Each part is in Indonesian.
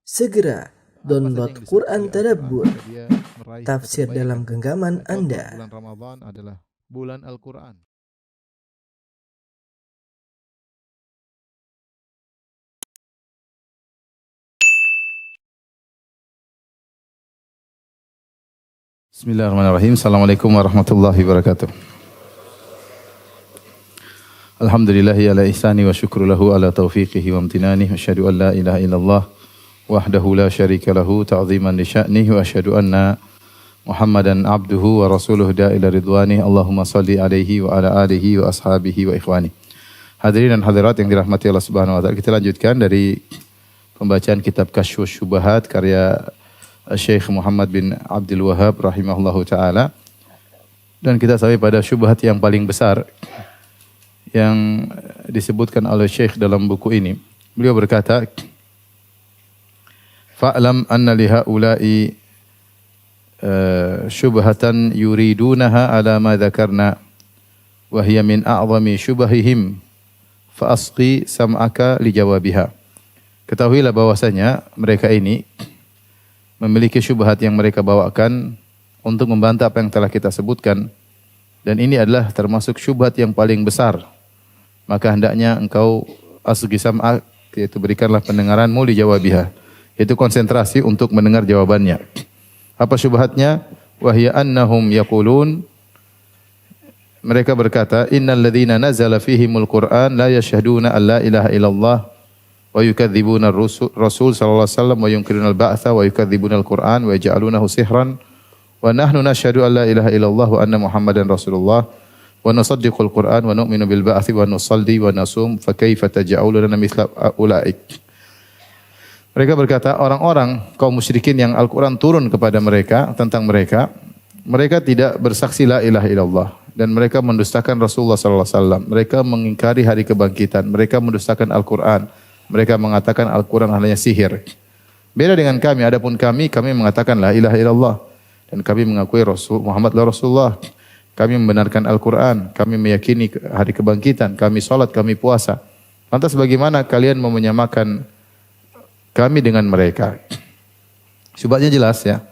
Segera download yang Quran disebut Tadabbur, Al-Quran, dia meraih tafsir kebaikan. dalam genggaman Contoh, Anda. bulan Ramadan adalah bulan Al-Quran. Bismillahirrahmanirrahim. Assalamualaikum warahmatullahi wabarakatuh. Alhamdulillahi ala ihsani wa syukru lahu ala taufiqihi wa amtinani. Wa asyhadu an la ilaha illallah wahdahu la syarika lahu ta'ziman li sya'nihi wa asyhadu anna Muhammadan abduhu wa rasuluhu da'ila ridwani. Allahumma salli alaihi wa ala alihi wa ashabihi wa ikhwani. Hadirin dan hadirat yang dirahmati Allah Subhanahu wa taala, kita lanjutkan dari pembacaan kitab Kasyfus Syubahat karya Syekh Muhammad bin Abdul Wahhab rahimahullahu taala. Dan kita sampai pada syubhat yang paling besar yang disebutkan oleh Syekh dalam buku ini. Beliau berkata, "Fa'lam anna li haula'i syubhatan yuridunaha ala ma dzakarna wa hiya min a'zami syubahihim fa asqi sam'aka li jawabiha." Ketahuilah bahwasanya mereka ini memiliki syubhat yang mereka bawakan untuk membantah apa yang telah kita sebutkan, dan ini adalah termasuk syubhat yang paling besar. Maka hendaknya engkau asqi sam'ak, yaitu berikanlah pendengaranmu li jawabiha, yaitu konsentrasi untuk mendengar jawabannya. Apa syubhatnya? Wahya annahum yaqulun, mereka berkata, innal ladzina nazala fihimul Qur'an la yashhaduna an la ilaha illallah wa yukadzibuna rasul sallallahu alaihi wasallam wa yunkiruna al-ba'tsa wa yukadzibuna al-Qur'an wa yaj'alunahu sihran wa nahnu nashhadu an la ilaha illallah wa anna Muhammadan rasulullah wa nusaddiqul Qur'an wa nu'minu bil ba'tsi wa nusalli wa nasum fa kaifa taj'aluna mithla ulaik. Mereka berkata, orang-orang kaum musyrikin yang Al-Quran turun kepada mereka, tentang mereka, mereka tidak bersaksi la ilaha illallah, dan mereka mendustakan Rasulullah sallallahu alaihi wasallam. Mereka mengingkari hari kebangkitan, mereka mendustakan Al-Quran. Mereka mengatakan Al-Quran hanya sihir. Beda dengan kami, adapun kami mengatakan la ilaha illallah, dan kami mengakui Rasul Muhammad Rasulullah. Kami membenarkan Al-Quran, kami meyakini hari kebangkitan, kami salat, kami puasa. Lantas bagaimana kalian mau menyamakan kami dengan mereka? Syubhatnya jelas ya.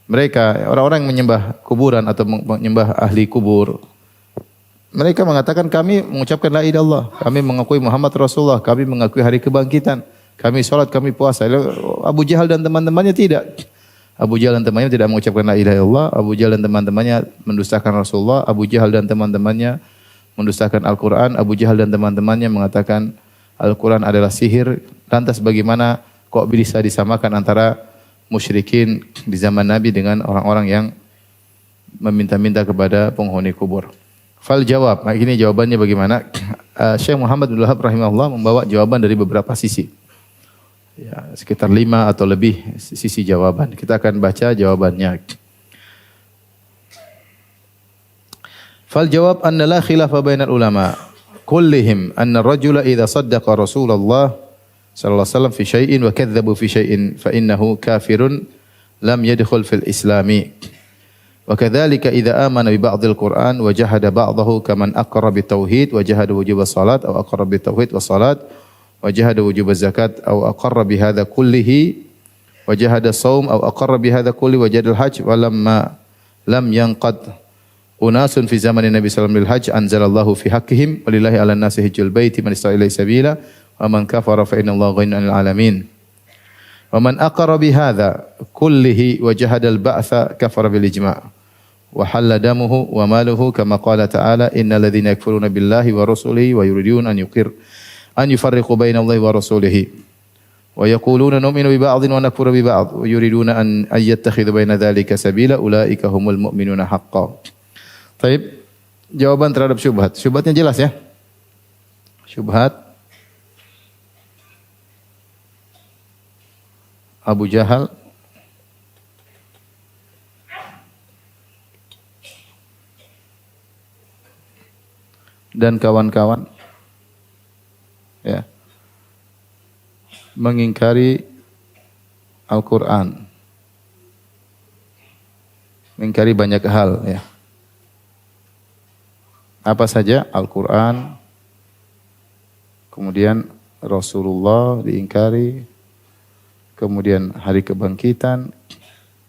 Mereka, orang-orang yang menyembah kuburan atau menyembah ahli kubur, mereka mengatakan kami mengucapkan la ilaha illallah, kami mengakui Muhammad Rasulullah, kami mengakui hari kebangkitan, kami salat, kami puasa. Abu Jahal dan teman-temannya tidak. Abu Jahal dan temannya tidak mengucapkan la ilaha illallah, Abu Jahal dan teman-temannya mendustakan Rasulullah, Abu Jahal dan teman-temannya mendustakan Al-Quran, Abu Jahal dan teman-temannya mengatakan Al-Quran adalah sihir. Lantas bagaimana kok bisa disamakan antara musyrikin di zaman Nabi dengan orang-orang yang meminta-minta kepada penghuni kubur? Fal jawab, nah ini jawabannya bagaimana? Syekh Muhammad bin Wahhab rahimahullah membawa jawaban dari beberapa sisi. Ya, sekitar 5 atau lebih sisi jawaban. Kita akan baca jawabannya. Fal jawab anna la khilafa bainal ulama kullihim anna ar-rajula idza saddaqa Rasulullah sallallahu alaihi wasallam fi syai'in wa kadzdzabu fi syai'in fa innahu kafirun lam yadkhul fil islami. Wa kadzalika idza amana bi ba'dil Qur'an wa jahada ba'dahu kaman aqarra bit tauhid wa jahada wujub as-salat aw aqarra bit tauhid was salat wa jahada wujub az-zakat aw aqarra bi hadza kullihi wa jahada as-shaum aw aqarra bi hadza kulli wa jahada al-hajj wa lam yanqad unasun fi zamanin Nabi sallallahu alaihi wasallam lil hajj anzalallahu fi haqqihim walillahi 'alan nasi hajjul baiti man istata'a ilaihi sabila wa man kafara fa innallaha ghaniyun 'anil 'alamin. Wa man aqarra bi hadza kullihi wa jahada al-ba'tsa kafara bil ijma' wa halla damuhu wa maluhu kama qala ta'ala innal ladzina yakfuruna billahi wa rusulihi wa yuridun an yufarriqu baina Allahi wa rasulihi wa yaquluna nu'minu bi ba'dhin wa nakfuru bi ba'd wa yuriduna an yattakhidhu baina dzalika sabila ulaika humul mu'minuna haqqan. Baik, jawaban terhadap syubhat. Syubhatnya jelas ya. Syubhat Abu Jahal dan kawan-kawan ya mengingkari Al-Quran, mengingkari banyak hal ya. Apa saja? Al-Quran, kemudian Rasulullah diingkari, kemudian hari kebangkitan,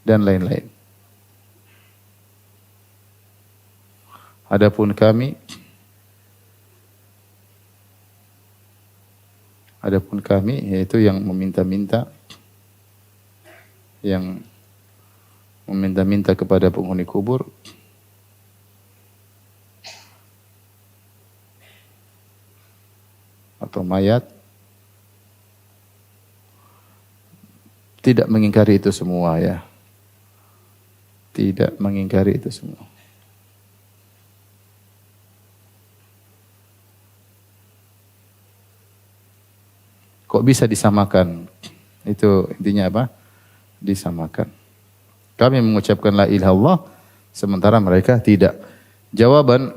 dan lain-lain. Adapun kami yaitu yang meminta-minta kepada penghuni kubur, atau mayat, tidak mengingkari itu semua ya. Tidak mengingkari itu semua. Kok bisa disamakan? Itu intinya apa? Disamakan. Kami mengucapkan la ilaha illallah, sementara mereka tidak. Jawaban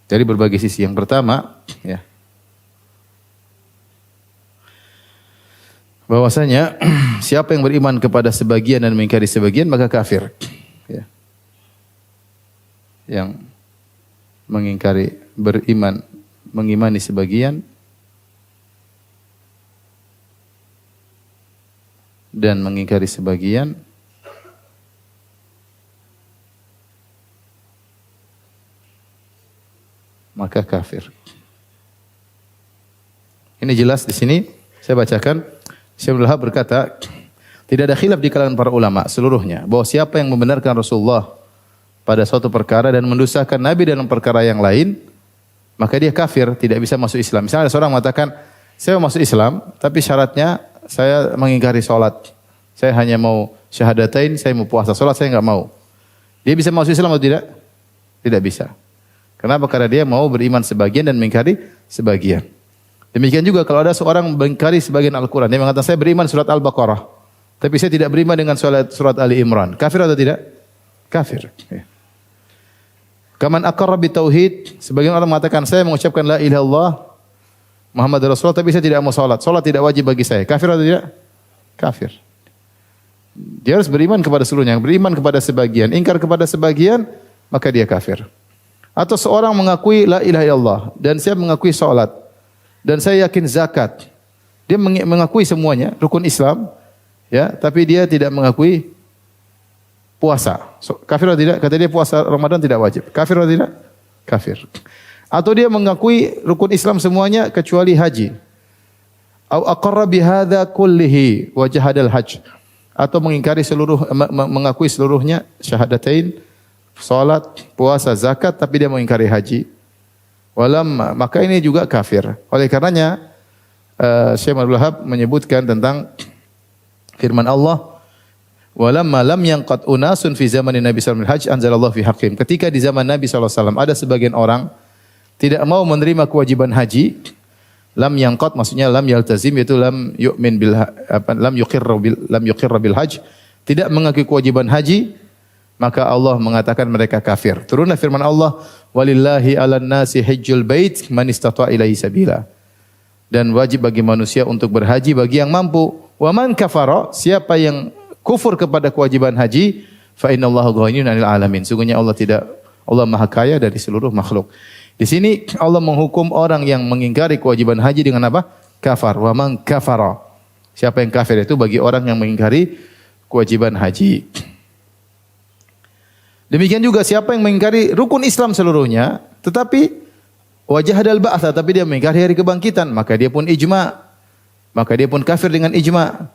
dari berbagai sisi. Yang pertama, ya, bahwasanya siapa yang beriman kepada sebagian dan mengingkari sebagian maka kafir. Ya. Yang mengimani sebagian dan mengingkari sebagian maka kafir. Ini jelas di sini saya bacakan. Syekh Abdul Wahab berkata, tidak ada khilaf di kalangan para ulama seluruhnya bahwa siapa yang membenarkan Rasulullah pada suatu perkara dan mendustakan Nabi dalam perkara yang lain, maka dia kafir, tidak bisa masuk Islam. Misalnya ada seorang mengatakan, saya mau masuk Islam, tapi syaratnya saya mengingkari sholat. Saya hanya mau syahadatain, saya mau puasa, sholat saya enggak mau. Dia bisa masuk Islam atau tidak? Tidak bisa. Kenapa? Karena dia mau beriman sebagian dan mengingkari sebagian. Demikian juga kalau ada seorang mengingkari sebagian Al-Quran, dia mengatakan saya beriman surat Al-Baqarah, tapi saya tidak beriman dengan surat Ali Imran. Kafir atau tidak? Kafir. Ya. Kaman aqarra bitauhid, sebagian orang mengatakan saya mengucapkan la ilaha illallah Muhammad Rasulullah, tapi saya tidak mau salat. Salat tidak wajib bagi saya. Kafir atau tidak? Kafir. Dia harus beriman kepada seluruhnya. Beriman kepada sebagian, ingkar kepada sebagian, maka dia kafir. Atau seorang mengakui la ilaha illallah dan saya mengakui salat dan saya yakin zakat. Dia mengakui semuanya rukun Islam, ya, tapi dia tidak mengakui puasa. Kafir atau tidak? Kata dia puasa Ramadan tidak wajib. Kafir atau tidak? Kafir. Atau dia mengakui rukun Islam semuanya kecuali haji. Au aqarra bihadza kullihi wa jahadal hajj. Atau mengakui seluruhnya syahadatain, salat, puasa, zakat, tapi dia mengingkari haji. Maka ini juga kafir. Oleh karenanya Syekh Abdul Wahab menyebutkan tentang firman Allah, walamma lam yanqat unasun fi zamanin Nabi sallallahu alaihi wasallam hajj anzalallahu fi haqqihim. Ketika di zaman Nabi sallallahu alaihi wasallam ada sebagian orang tidak mau menerima kewajiban haji, lam yanqat maksudnya lam yaltazim, yaitu lam yu'min bil lam yuqirra bil hajj, tidak mengakui kewajiban haji, maka Allah mengatakan mereka kafir. Turunlah firman Allah, walillahi 'alan nasi hajjul bait man istata'a ilaihi sabila. Dan wajib bagi manusia untuk berhaji bagi yang mampu. Wa man kafara, siapa yang kufur kepada kewajiban haji, fa innallaha ghaniyun 'anil 'alamin. Sungguhnya Allah Maha Kaya dari seluruh makhluk. Di sini Allah menghukum orang yang mengingkari kewajiban haji dengan apa? Kafar. Wa man kafara. Siapa yang kafir itu bagi orang yang mengingkari kewajiban haji. Demikian juga siapa yang mengingkari rukun Islam seluruhnya, tetapi wajahadal ba'tsa, tapi dia mengingkari hari kebangkitan, maka dia pun ijma. Maka dia pun kafir dengan ijma.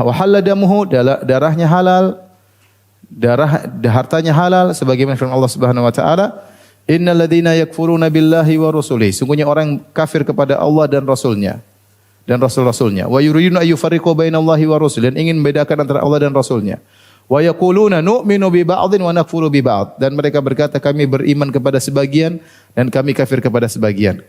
Wa halal damuhu, darahnya halal, hartanya halal, sebagaimana firman Allah Subhanahu wa taala, innal ladzina yakfuruna billahi wa rusulihi, sungguhnya orang kafir kepada Allah dan rasulnya dan rasul-rasulnya, wa yuriduna ayyufarriqu bainallahi wa rusulihi, dan ingin membedakan antara Allah dan rasulnya. Wa yaquluna nu'minu bi ba'dhin wa nakfuru bi ba'd, dan mereka berkata kami beriman kepada sebagian dan kami kafir kepada sebagian.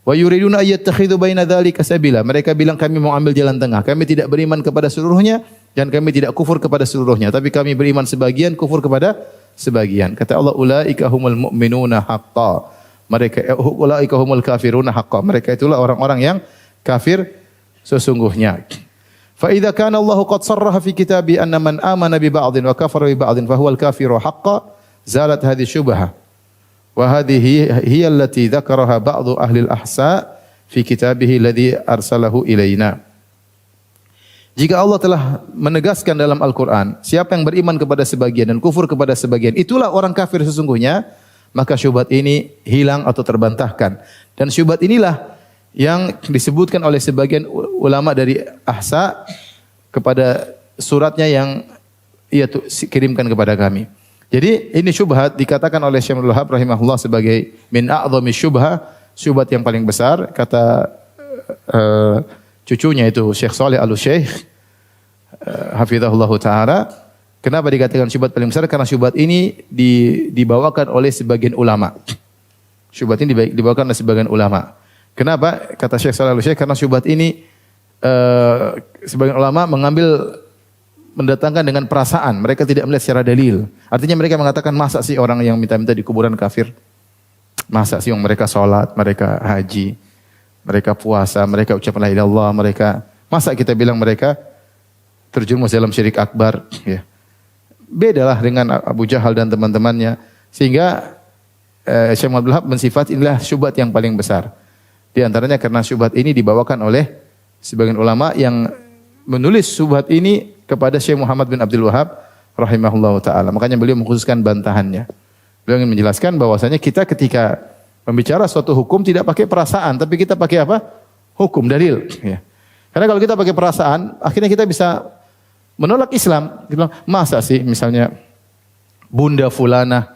Wa yuriduna ayyattakhidhu baina dzalika sabila, mereka bilang kami mau ambil jalan tengah, kami tidak beriman kepada seluruhnya dan kami tidak kufur kepada seluruhnya, tapi kami beriman sebagian, kufur kepada sebagian. Kata Allah, ulaika humul mu'minuna haqqan, mereka ulaika humul kafiruna haqqan, mereka itulah orang-orang yang kafir sesungguhnya. Fa idza kana Allahu qad sarraha fi kitabi anna man amana bi ba'dhin wa kafara bi ba'dhin fa huwa al-kafiru haqqan, zalat hadhihi syubhah. Wa hadhihi hiya allati dzakaraha ba'dhu ahli al-ahsa fi kitabihi alladhi arsalahu ilaina. Jika Allah telah menegaskan dalam Al-Quran, siapa yang beriman kepada sebagian dan kufur kepada sebagian, itulah orang kafir sesungguhnya, maka syubhat ini hilang atau terbantahkan. Dan syubhat inilah yang disebutkan oleh sebagian ulama dari Ahsa kepada suratnya yang ia kirimkan kepada kami. Jadi ini syubhat dikatakan oleh Syekh Abdul Wahab rahimahullah sebagai min a'dhami syubha, syubhat yang paling besar, kata cucunya itu Syekh Saleh Al-Syekh hafizahullah taala. Kenapa dikatakan syubhat paling besar? Karena syubhat ini dibawakan oleh sebagian ulama. Syubhat ini dibawakan oleh sebagian ulama. Kenapa? Kata Syekh Saleh Al-Syekh, karena syubhat ini sebagian ulama mendatangkan dengan perasaan. Mereka tidak melihat secara dalil. Artinya mereka mengatakan, masa sih orang yang minta-minta di kuburan kafir? Masa sih mereka sholat, mereka haji, mereka puasa, mereka ucapan la ilaha illallah, mereka, masa kita bilang mereka terjerumus dalam syirik akbar? Ya. Bedalah dengan Abu Jahal dan teman-temannya. Sehingga Syekh Abdul Wahab mensifat inilah syubhat yang paling besar. Di antaranya karena syubhat ini dibawakan oleh sebagian ulama yang menulis syubhat ini kepada Syekh Muhammad bin Abdul Wahab rahimahullah ta'ala. Makanya beliau mengkhususkan bantahannya. Beliau ingin menjelaskan bahwasanya kita ketika membicara suatu hukum tidak pakai perasaan, tapi kita pakai apa? Hukum, dalil. Ya. Karena kalau kita pakai perasaan, akhirnya kita bisa menolak Islam. Kita bilang, masa sih misalnya Bunda Fulana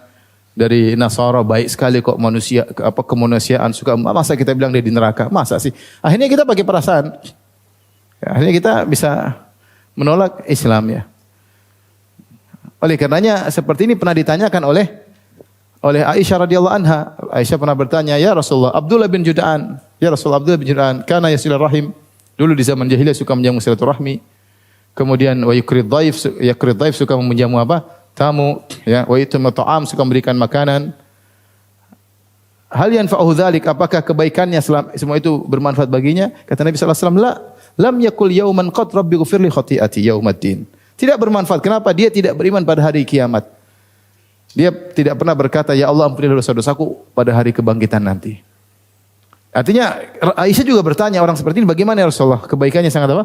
dari Nasara baik sekali kok manusia, kemanusiaan suka, masa kita bilang dia di neraka? Masa sih? Akhirnya kita pakai perasaan. Ya, akhirnya kita bisa menolak Islam ya. Oleh karenanya seperti ini pernah ditanyakan oleh Aisyah radhiyallahu anha. Aisyah pernah bertanya, "Ya Rasulullah, Abdullah bin Jud'an, ya Rasulullah Abdullah bin Jud'an, kana yasilur rahim." Dulu di zaman jahiliyah suka menjamu silaturahmi. Kemudian wa yukrid dhaif suka menjamu apa? Tamu, ya, wa yutimmu ta'am suka memberikan makanan. Hal yanfa'uhu dzalik, apakah kebaikannya semua itu bermanfaat baginya? Kata Nabi sallallahu alaihi wasallam, "La, lam yakul yauman qad rabbi ghfirli khati'ati yaumaddin." Tidak bermanfaat. Kenapa? Dia tidak beriman pada hari kiamat. Dia tidak pernah berkata, "Ya Allah, ampunilah dosa-dosaku pada hari kebangkitan nanti." Artinya Aisyah juga bertanya, orang seperti ini bagaimana ya Rasulullah? Kebaikannya sangat apa?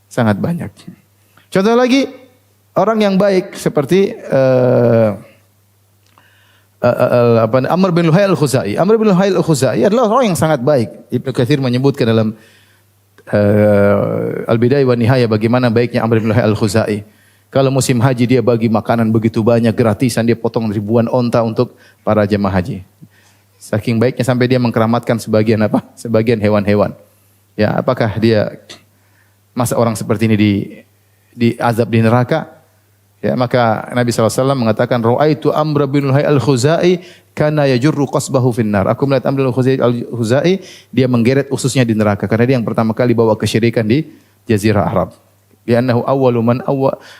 Sangat banyak. Contoh lagi, orang yang baik seperti Amr bin Luhai al-Khuzai. Amr bin Luhai al-Khuzai adalah orang yang sangat baik. Ibnu Katsir menyebutkan dalam Al-Bidayah wa Nihayah bagaimana baiknya Amr bin Luhai al-Khuzai. Kalau musim haji dia bagi makanan begitu banyak, gratisan, dia potong ribuan onta untuk para jemaah haji. Saking baiknya sampai dia mengkeramatkan sebagian apa? Sebagian hewan-hewan. Ya, apakah dia masa orang seperti ini diazab di neraka? Ya, maka Nabi SAW mengatakan, "Ra'aitu Amr bin Luhai al-Khuzai kana yajurru qasbahu finnar." Aku melihat Amr bin Luhai al-Khuzai, dia menggeret ususnya di neraka karena dia yang pertama kali bawa kesyirikan di Jazirah Arab. Li'annahu awwalu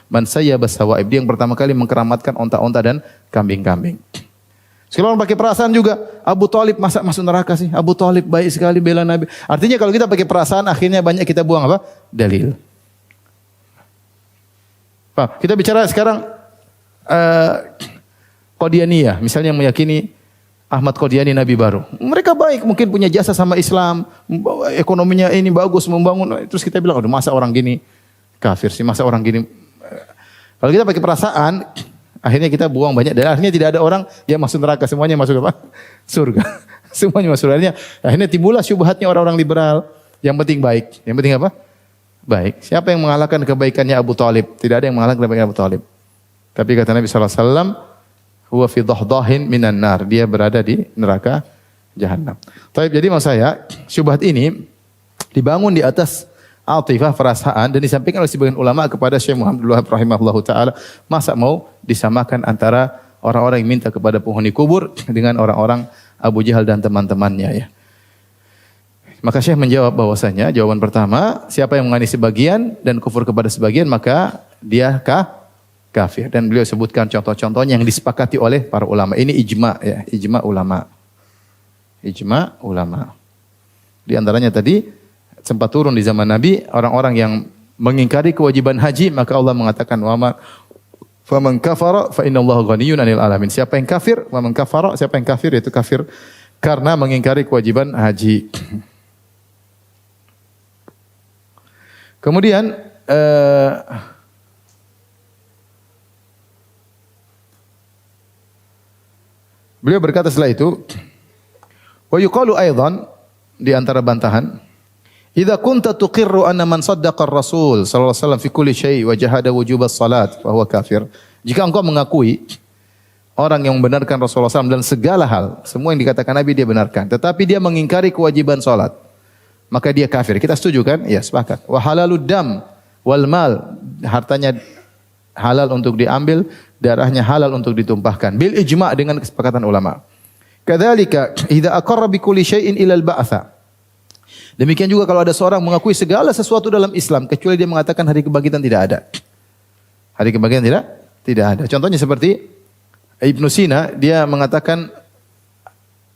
man sayyaba sawaib. Dia yang pertama kali mengkeramatkan onta-onta dan kambing-kambing. Sekarang pakai perasaan juga. Abu Thalib masa masuk neraka sih? Abu Thalib baik sekali bela Nabi. Artinya kalau kita pakai perasaan akhirnya banyak kita buang apa? Dalil. Kita bicara sekarang Qadianiyah, misalnya yang meyakini Ahmad Qadiani Nabi baru. Mereka baik, mungkin punya jasa sama Islam, ekonominya ini bagus, membangun. Terus kita bilang, "Aduh, masa orang gini kafir sih, masa orang gini." Kalau kita pakai perasaan, akhirnya kita buang banyak dan akhirnya tidak ada orang yang masuk neraka, semuanya masuk apa? Surga. Semuanya masuk surga. Akhirnya timbullah syubhatnya orang-orang liberal. Yang penting baik. Yang penting apa? Baik. Siapa yang mengalahkan kebaikannya Abu Thalib? Tidak ada yang mengalahkan kebaikan Abu Thalib. Tapi kata Nabi SAW, huwa fi dhahdahin minan nar. Dia berada di neraka jahanam. Jadi maksud saya, syubhat ini dibangun di atas atifah, perasaan, dan disampaikan oleh sebagian ulama kepada Syekh Muhammad bin Wahab rahimahullah ta'ala. Masa mau disamakan antara orang-orang yang minta kepada penghuni kubur dengan orang-orang Abu Jahal dan teman-temannya ya. Maka Syekh menjawab bahwasanya jawaban pertama, siapa yang mengani sebagian dan kufur kepada sebagian maka dia kafir. Dan beliau sebutkan contoh-contohnya yang disepakati oleh para ulama. Ini ijma ya, ijma ulama. Ijma ulama. Di antaranya tadi sempat turun di zaman Nabi orang-orang yang mengingkari kewajiban haji, maka Allah mengatakan faman kafara fa innallaha ghaniyyun 'anil alamin. Siapa yang kafir? Faman kafara, siapa yang kafir yaitu kafir karena mengingkari kewajiban haji. Kemudian beliau berkata setelah itu, wa yuqalu aidan, di antara bantahan, idza kunta tuqirru anna man saddaqa ar-rasul sallallahu alaihi wasallam fi kulli syai' wa jahada wujub as-salat fa huwa kafir. Jika engkau mengakui orang yang membenarkan Rasulullah SAW dan segala hal, semua yang dikatakan Nabi dia benarkan, tetapi dia mengingkari kewajiban salat, maka dia kafir. Kita setuju kan? Ya, sepakat. Wa halalud dam wal mal, hartanya halal untuk diambil, darahnya halal untuk ditumpahkan. Bil ijma' dengan kesepakatan ulama. Kadzalika idza aqarra bi kulli syai'in ila al-ba'tsa. Demikian juga kalau ada seorang mengakui segala sesuatu dalam Islam kecuali dia mengatakan hari kebangkitan tidak ada. Hari kebangkitan tidak ada. Contohnya seperti Ibnu Sina, dia mengatakan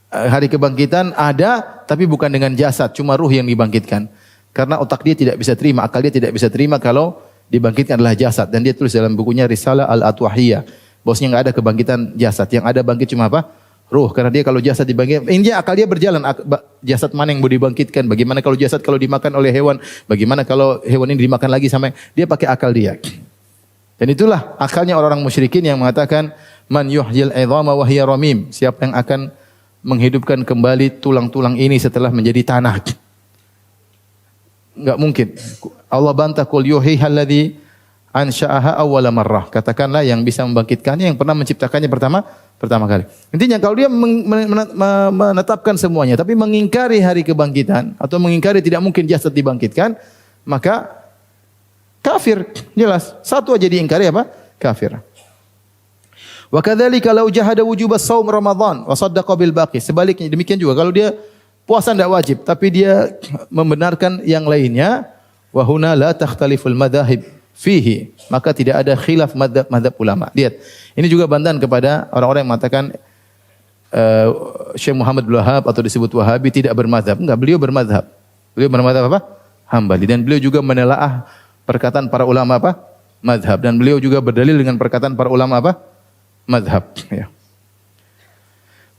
hari kebangkitan ada tapi bukan dengan jasad, cuma ruh yang dibangkitkan. Karena otak dia tidak bisa terima, akal dia tidak bisa terima kalau dibangkitkan adalah jasad, dan dia tulis dalam bukunya Risalah Al-Atwahiyah bahwasanya enggak ada kebangkitan jasad, yang ada bangkit cuma apa? Ruh. Karena dia kalau jasad dibangkitkan, intinya akal dia berjalan, jasad mana yang mau dibangkitkan, bagaimana kalau jasad kalau dimakan oleh hewan, bagaimana kalau hewan ini dimakan lagi sama, dia pakai akal dia. Dan itulah akalnya orang-orang musyrikin yang mengatakan man yuhyil idhama wa hiya ramim, siapa yang akan menghidupkan kembali tulang-tulang ini setelah menjadi tanah. Enggak mungkin. Allah bantah, qul yuhyiha alladhi ansha'aha awwala marrah. Katakanlah yang bisa membangkitkannya, yang pernah menciptakannya pertama kali. Intinya kalau dia menetapkan semuanya tapi mengingkari hari kebangkitan atau mengingkari tidak mungkin jasad dibangkitkan, maka kafir. Jelas. Satu aja diingkari apa? Kafir. Wa kadzalika law jahada wujub shaum Ramadan wa saddaqa bil baqi. Sebaliknya demikian juga kalau dia puasa tidak wajib tapi dia membenarkan yang lainnya, wa huna la takhtaliful madzahib fihi, maka tidak ada khilaf madzhab ulama. Lihat, ini juga bantahan kepada orang-orang yang mengatakan Syekh Muhammad bin Wahab atau disebut Wahabi tidak bermadzhab. Enggak, beliau bermadzhab. Beliau bermadzhab apa? Hambali. Dan beliau juga menelaah perkataan para ulama apa? Madzhab. Dan beliau juga berdalil dengan perkataan para ulama apa? Madzhab. Ya.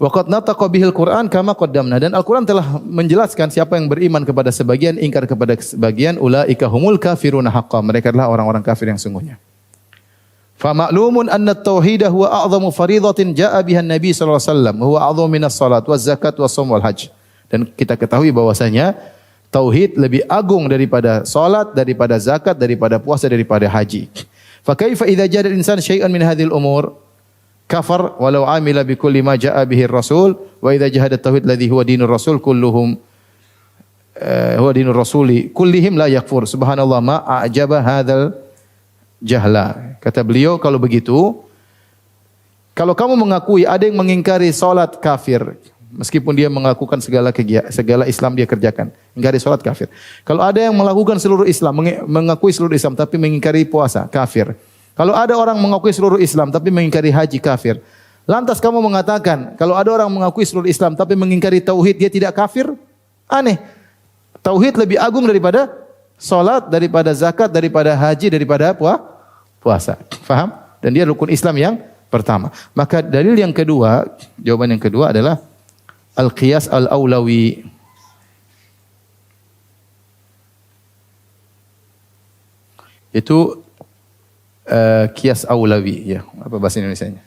Wa qad nataqa bihil Qur'an kama qaddamna, dan Al-Qur'an telah menjelaskan siapa yang beriman kepada sebagian, ingkar kepada sebagian, ulaika humul kafiruna haqqan, mereka adalah orang-orang kafir yang sungguhnya. Fa ma'lumun anna at-tauhid huwa a'zamu fariidatin jaa'a biha an-nabi sallallahu alaihi wasallam, huwa a'zamu minas salat waz zakat was shaum wal hajj. Dan kita ketahui bahwasanya tauhid lebih agung daripada salat, daripada zakat, daripada puasa, daripada haji. Fa kaifa idza jada al-insan syai'an min hadhil umur kafar walau amila bi kulli ma jaa bihi rasul wa idza jahada tauhid alladhi huwa dinur rasul kulluhum huwa dinur rasuli kullihim la yakfur. Subhanallah ma a'jaba hadzal jahla. Kata beliau, kalau begitu, kalau kamu mengakui ada yang mengingkari salat kafir meskipun dia melakukan segala Islam dia kerjakan, ingkari salat kafir. Kalau ada yang melakukan seluruh Islam, mengakui seluruh Islam tapi mengingkari puasa, kafir. Kalau ada orang mengakui seluruh Islam tapi mengingkari haji, kafir. Lantas kamu mengatakan kalau ada orang mengakui seluruh Islam tapi mengingkari tauhid, dia tidak kafir? Aneh. Tauhid lebih agung daripada salat, daripada zakat, daripada haji, daripada puasa. Faham? Dan dia rukun Islam yang pertama. Maka dalil yang kedua, jawaban yang kedua adalah al-qiyas al-aulawi. Itu kias aulawi, ya, apa bahasa Indonesianya?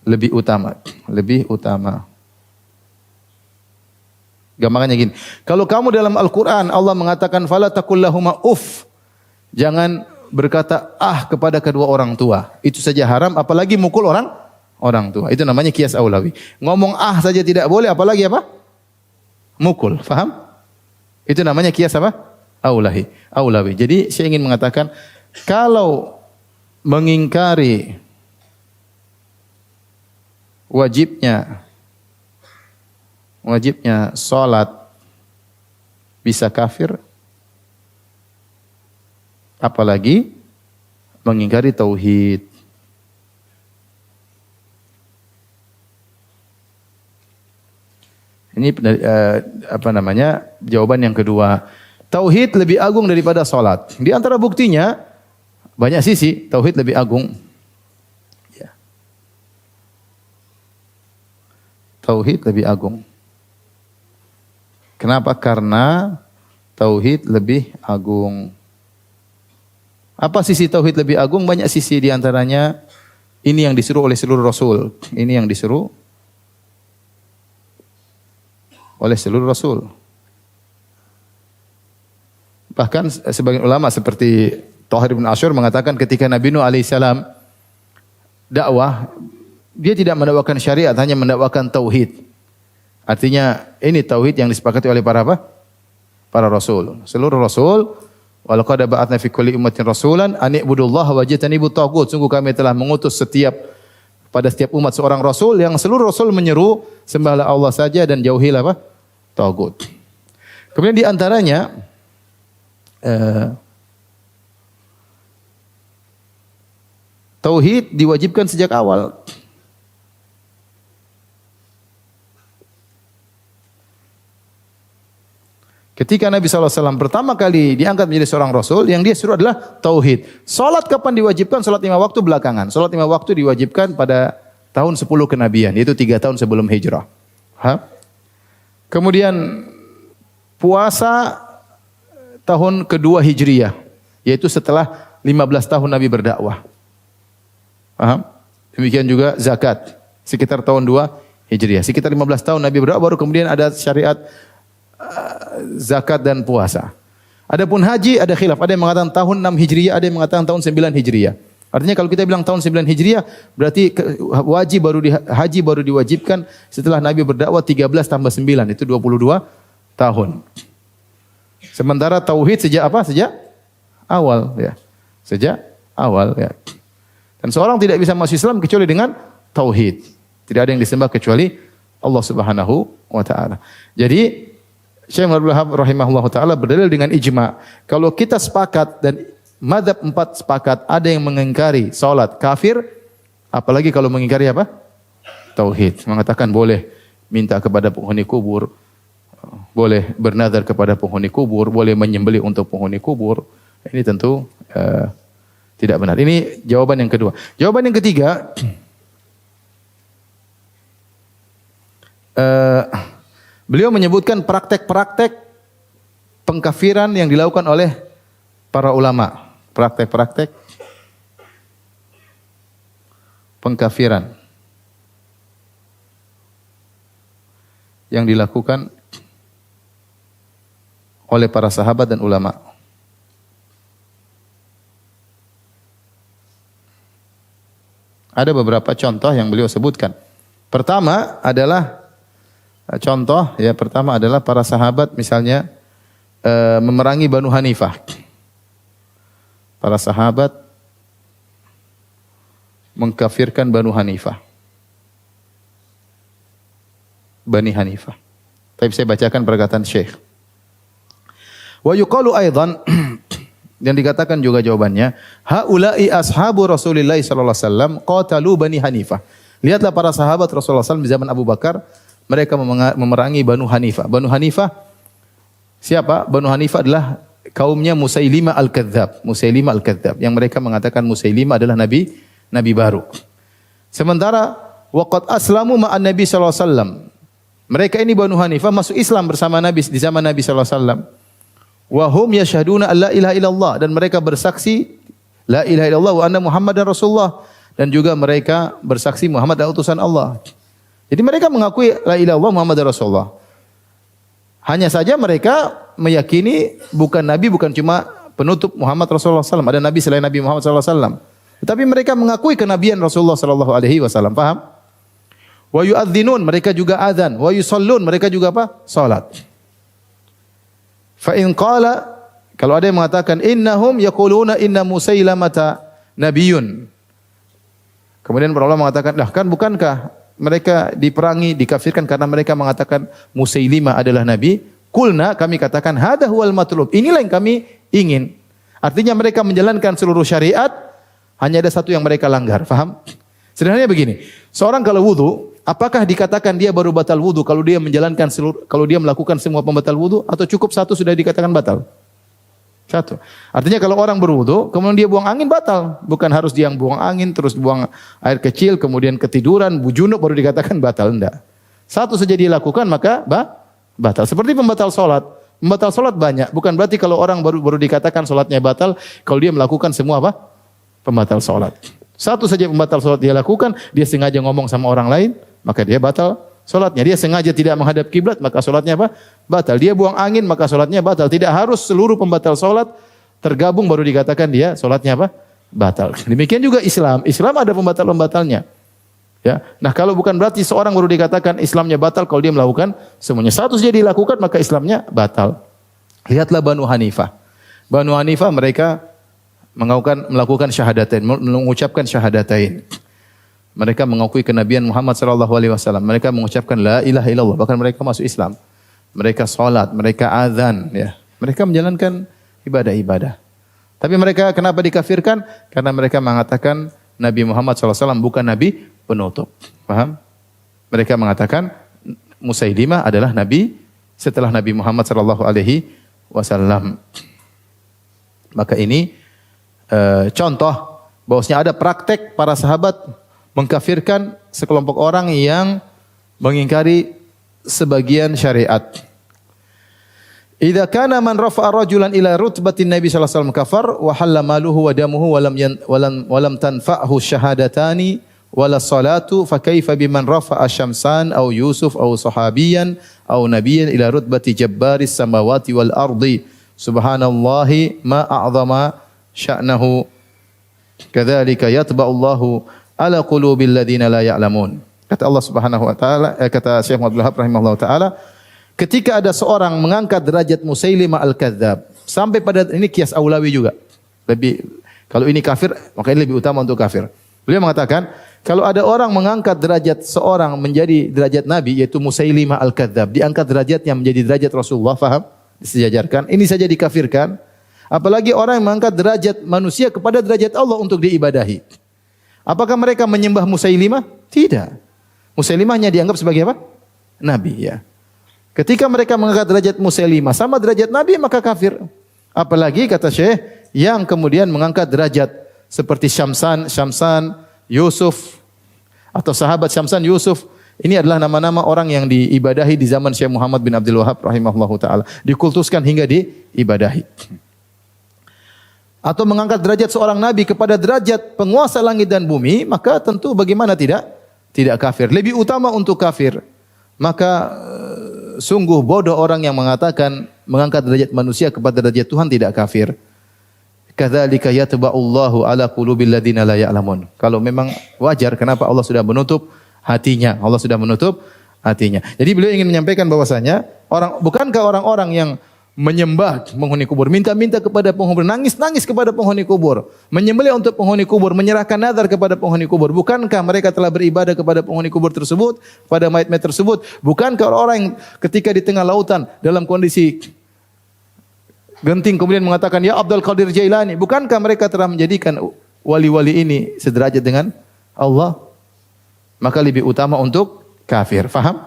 Lebih utama. Gampangannya gini, kalau kamu dalam Al-Quran Allah mengatakan fala taqul lahuma uff, jangan berkata kepada kedua orang tua, itu saja haram, apalagi mukul orang tua. Itu namanya kias aulawi. Ngomong saja tidak boleh, apalagi apa? Mukul. Faham? Itu namanya kias apa? Aulawi. Jadi saya ingin mengatakan kalau mengingkari wajibnya salat bisa kafir, apalagi mengingkari tauhid. Ini jawaban yang kedua. Tauhid lebih agung daripada salat. Di antara buktinya banyak sisi tauhid lebih agung. Ya. Tauhid lebih agung. Kenapa? Karena tauhid lebih agung. Apa sisi tauhid lebih agung? Banyak sisi, di antaranya ini yang disuruh oleh seluruh rasul. Ini yang disuruh oleh seluruh rasul. Bahkan sebagian ulama seperti Thahir bin Asyur mengatakan ketika Nabi Nuh alaihissalam dakwah, dia tidak mendakwakan syariat, hanya mendakwakan tauhid. Artinya ini tauhid yang disepakati oleh para apa? Para rasul. Seluruh rasul, walaqad ba'atsna fi kulli ummatin rasulan an i'budullaha wajtanibut taghut. Sungguh kami telah mengutus pada setiap umat seorang rasul, yang seluruh rasul menyeru sembahlah Allah saja dan jauhilah apa? Taghut. Kemudian di antaranya tauhid diwajibkan sejak awal. Ketika Nabi SAW pertama kali diangkat menjadi seorang Rasul, yang dia suruh adalah tauhid. Salat kapan diwajibkan? Salat 5 waktu belakangan. Salat 5 waktu diwajibkan pada tahun 10 kenabian, yaitu 3 tahun sebelum hijrah. Kemudian puasa tahun kedua Hijriyah, yaitu setelah 15 tahun Nabi berdakwah. Paham? Demikian juga zakat, sekitar tahun 2 Hijriyah. Sekitar 15 tahun Nabi berdakwah, baru kemudian ada syariat zakat dan puasa. Adapun haji ada khilaf, ada yang mengatakan tahun 6 Hijriyah, ada yang mengatakan tahun 9 Hijriyah. Artinya kalau kita bilang tahun 9 Hijriyah, berarti haji baru diwajibkan setelah Nabi berdakwah 13 tambah 9, itu 22 tahun. Sementara tauhid sejak apa? Sejak awal, ya. Sejak awal, ya. Dan seorang tidak bisa masuk Islam kecuali dengan tauhid. Tidak ada yang disembah kecuali Allah Subhanahu wa taala. Jadi Syekh Abdul Wahab rahimahullah taala berdalil dengan ijma. Kalau kita sepakat dan mazhab 4 sepakat, ada yang mengingkari salat kafir, apalagi kalau mengingkari apa? Tauhid. Mengatakan boleh minta kepada penghuni kubur, boleh bernazar kepada penghuni kubur, boleh menyembelih untuk penghuni kubur. Ini tentu tidak benar. Ini jawaban yang kedua. Jawaban yang ketiga, beliau menyebutkan praktek-praktek pengkafiran yang dilakukan oleh para ulama. Praktek-praktek pengkafiran yang dilakukan oleh para sahabat dan ulama. Ada beberapa contoh yang beliau sebutkan. Pertama adalah para sahabat misalnya memerangi Banu Hanifah. Para sahabat mengkafirkan Banu Hanifah. Bani Hanifah. Tapi saya bacakan perkataan Syekh. Wa yuqalu aidan, dan dikatakan juga jawabannya, haula'i ashabu Rasulillah sallallahu alaihi wasallam qatalu Bani Hanifah. Lihatlah para sahabat Rasulullah SAW di zaman Abu Bakar, mereka memerangi Banu Hanifah. Banu Hanifah siapa? Banu Hanifah adalah kaumnya Musailimah Al-Kadzdzab. Musailimah Al-Kadzdzab yang mereka mengatakan Musailimah adalah nabi baru. Sementara waqad aslamu ma'an Nabi sallallahu alaihi wasallam. Mereka ini Banu Hanifah masuk Islam bersama Nabi di zaman Nabi sallallahu alaihi wasallam. Wa hum yashhaduna an la ilaha illallah, dan mereka bersaksi la ilaha illallah wa anna Muhammadar Rasulullah, dan juga mereka bersaksi Muhammad adalah utusan Allah. Jadi mereka mengakui la ilaha illallah Muhammadar Rasulullah. Hanya saja mereka meyakini bukan nabi, bukan cuma penutup Muhammad Rasulullah SAW. Ada nabi selain Nabi Muhammad SAW. Tetapi mereka mengakui kenabian Rasulullah SAW. Paham? Wa yu'adzinun, mereka juga azan. Wa yusallun, mereka juga apa? Salat. Fa in qala, kalau ada yang mengatakan innahum yaquluna inna Musailamata nabiyyun. Kemudian para ulama mengatakan, "Lah kan bukankah mereka diperangi, dikafirkan karena mereka mengatakan Musailimah adalah nabi?" Kulna, kami katakan hadza huwal matlub. Inilah yang kami ingin. Artinya mereka menjalankan seluruh syariat, hanya ada satu yang mereka langgar. Faham? Sederhananya begini, seorang kalau wudu, apakah dikatakan dia baru batal wudu kalau dia melakukan semua pembatal wudu, atau cukup satu sudah dikatakan batal? Satu. Artinya kalau orang berwudu, kemudian dia buang angin, batal. Bukan harus dia yang buang angin, terus buang air kecil, kemudian ketiduran, junub baru dikatakan batal. Enggak. Satu saja dia lakukan maka batal. Seperti pembatal solat. Pembatal salat banyak. Bukan berarti kalau orang baru dikatakan salatnya batal kalau dia melakukan semua apa? Pembatal salat. Satu saja pembatal salat dia lakukan, dia sengaja ngomong sama orang lain, maka dia batal salatnya. Dia sengaja tidak menghadap kiblat, maka salatnya apa? Batal. Dia buang angin, maka salatnya batal. Tidak harus seluruh pembatal salat tergabung baru dikatakan dia salatnya apa? Batal. Demikian juga Islam. Islam ada pembatal-pembatalnya. Ya. Nah, kalau bukan berarti seorang baru dikatakan Islamnya batal kalau dia melakukan semuanya. Satu saja dilakukan maka Islamnya batal. Lihatlah Banu Hanifah. Banu Hanifah mereka melakukan syahadatain, mengucapkan syahadatain. Mereka mengakui kenabian Muhammad sallallahu alaihi wasallam. Mereka mengucapkan la ilaha illallah, bahkan mereka masuk Islam. Mereka salat, mereka azan, ya. Mereka menjalankan ibadah-ibadah. Tapi mereka kenapa dikafirkan? Karena mereka mengatakan Nabi Muhammad SAW bukan Nabi penutup. Paham? Mereka mengatakan Musailimah adalah Nabi setelah Nabi Muhammad SAW. Maka ini contoh bahwasanya ada praktek para sahabat mengkafirkan sekelompok orang yang mengingkari sebagian syariat. Idza kana man rafa'a rajulan ila rutbatin Nabi sallallahu alaihi wasallam kafar wa halla maluhu wa damuhu wa lam tanfa'hu syahadatani wala salatu fa kaifa biman rafa'a syamsan aw yusuf aw sahabiyan aw nabiyyan ila rutbati jabbaris samawati wal ardi subhanallahi ma a'zama sya'nahu kadzalika yatba'u Allahu ala qulubil ladzina la ya'lamun. Kata Allah Subhanahu wa taala, kata Syekh Abdul Wahab rahimahullah taala, ketika ada seorang mengangkat derajat Musailimah al-Kadzdzab sampai pada ini kias aulawi juga. Kalau ini kafir, maka ini lebih utama untuk kafir. Beliau mengatakan, kalau ada orang mengangkat derajat seorang menjadi derajat Nabi yaitu Musailimah al-Kadzdzab, diangkat derajatnya menjadi derajat Rasulullah, faham? Disejajarkan. Ini saja dikafirkan. Apalagi orang yang mengangkat derajat manusia kepada derajat Allah untuk diibadahi. Apakah mereka menyembah Musailimah? Tidak. Musailimah hanya dianggap sebagai apa? Nabi, ya. Ketika mereka mengangkat derajat Musailimah sama derajat Nabi maka kafir. Apalagi kata Syekh yang kemudian mengangkat derajat seperti Syamsan, Yusuf atau sahabat Syamsan, Yusuf. Ini adalah nama-nama orang yang diibadahi di zaman Syekh Muhammad bin Abdul Wahab rahimahullahu taala. Dikultuskan hingga diibadahi. Atau mengangkat derajat seorang nabi kepada derajat penguasa langit dan bumi, maka tentu bagaimana tidak kafir. Lebih utama untuk kafir. Maka sungguh bodoh orang yang mengatakan mengangkat derajat manusia kepada derajat Tuhan tidak kafir. Kadzalika yatba'ullahu ala qulubil ladzina la ya'lamun. Kalau memang wajar kenapa Allah sudah menutup hatinya? Allah sudah menutup hatinya. Jadi beliau ingin menyampaikan bahwasanya bukankah orang-orang yang menyembah penghuni kubur, minta-minta kepada penghuni kubur, nangis-nangis kepada penghuni kubur, menyembelih untuk penghuni kubur, menyerahkan nazar kepada penghuni kubur. Bukankah mereka telah beribadah kepada penghuni kubur tersebut, pada mayat-mayat tersebut? Bukankah orang yang ketika di tengah lautan dalam kondisi genting kemudian mengatakan ya Abdul Qadir Jailani, bukankah mereka telah menjadikan wali-wali ini sederajat dengan Allah? Maka lebih utama untuk kafir. Faham?